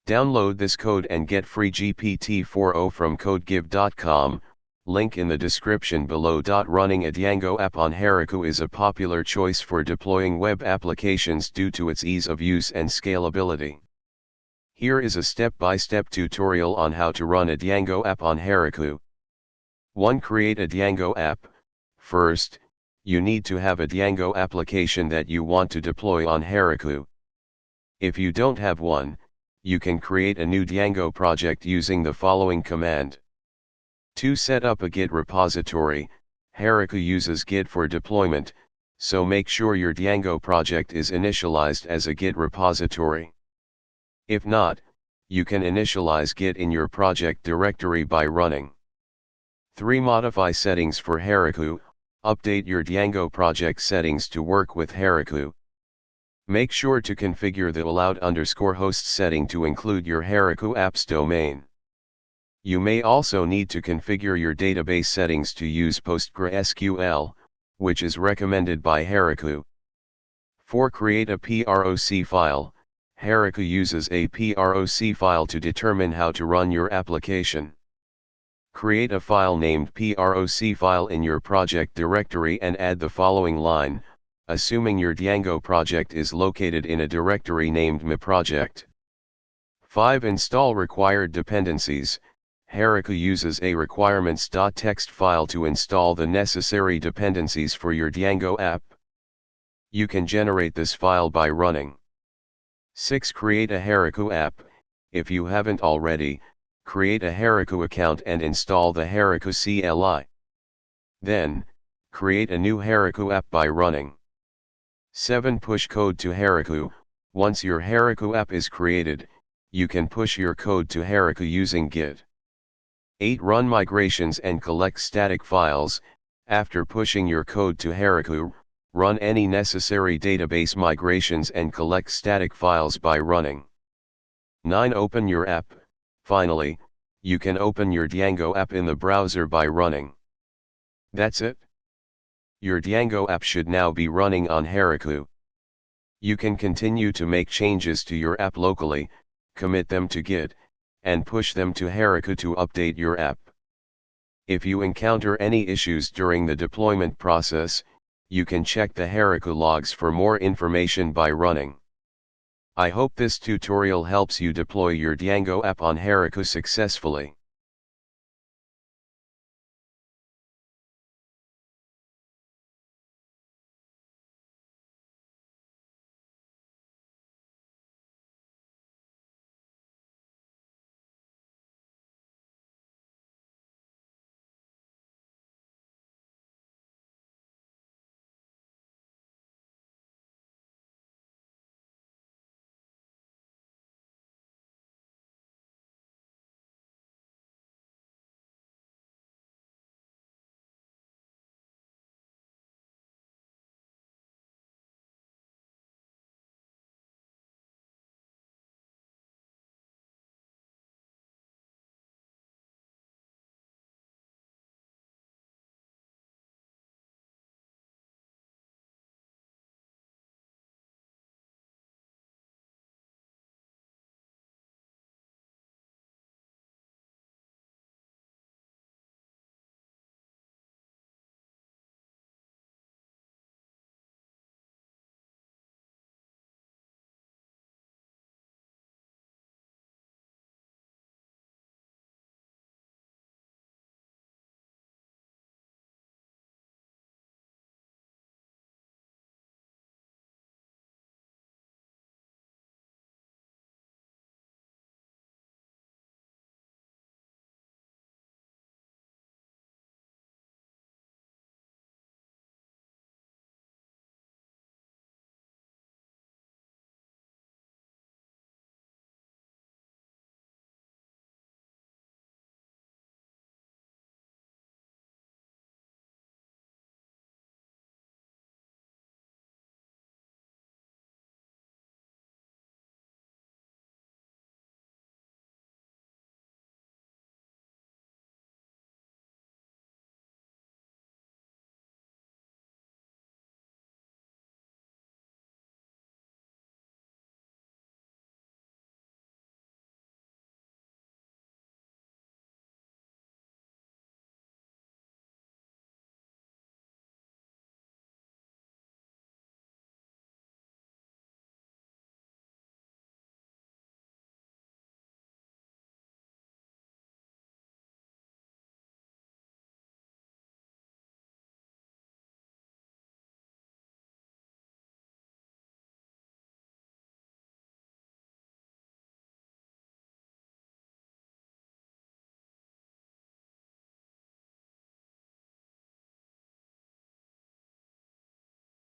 Download this code and get free GPT-4o from codegive.com, link in the description below. Running a Django app on Heroku is a popular choice for deploying web applications due to its ease of use and scalability. Here is a step-by-step tutorial on how to run a Django app on Heroku. 1. Create a Django app. First, you need to have a Django application that you want to deploy on Heroku. If you don't have one, you can create a new Django project using the following command. 2. Set up a Git repository. Heroku uses Git for deployment, so make sure your Django project is initialized as a Git repository. If not, you can initialize Git in your project directory by running. 3. Modify settings for Heroku. Update your Django project settings to work with Heroku. Make sure to configure the allowed_host setting to include your Heroku app's domain. You may also need to configure your database settings to use PostgresQL, which is recommended by Heroku. 4. Create a PROC file. Heroku uses a PROC file to determine how to run your application. Create a file named PROC file in your project directory and add the following line, assuming your Django project is located in a directory named myproject. 5. Install required dependencies. Heroku uses a requirements.txt file to install the necessary dependencies for your Django app. You can generate this file by running. 6. Create a Heroku app. If you haven't already, create a Heroku account and install the Heroku CLI. Then, create a new Heroku app by running. 7. Push code to Heroku. Once your Heroku app is created, you can push your code to Heroku using Git. 8. Run migrations and collect static files. After pushing your code to Heroku, run any necessary database migrations and collect static files by running. 9. Open your app. Finally, you can open your Django app in the browser by running. That's it. Your Django app should now be running on Heroku. You can continue to make changes to your app locally, commit them to Git, and push them to Heroku to update your app. If you encounter any issues during the deployment process, you can check the Heroku logs for more information by running. I hope this tutorial helps you deploy your Django app on Heroku successfully.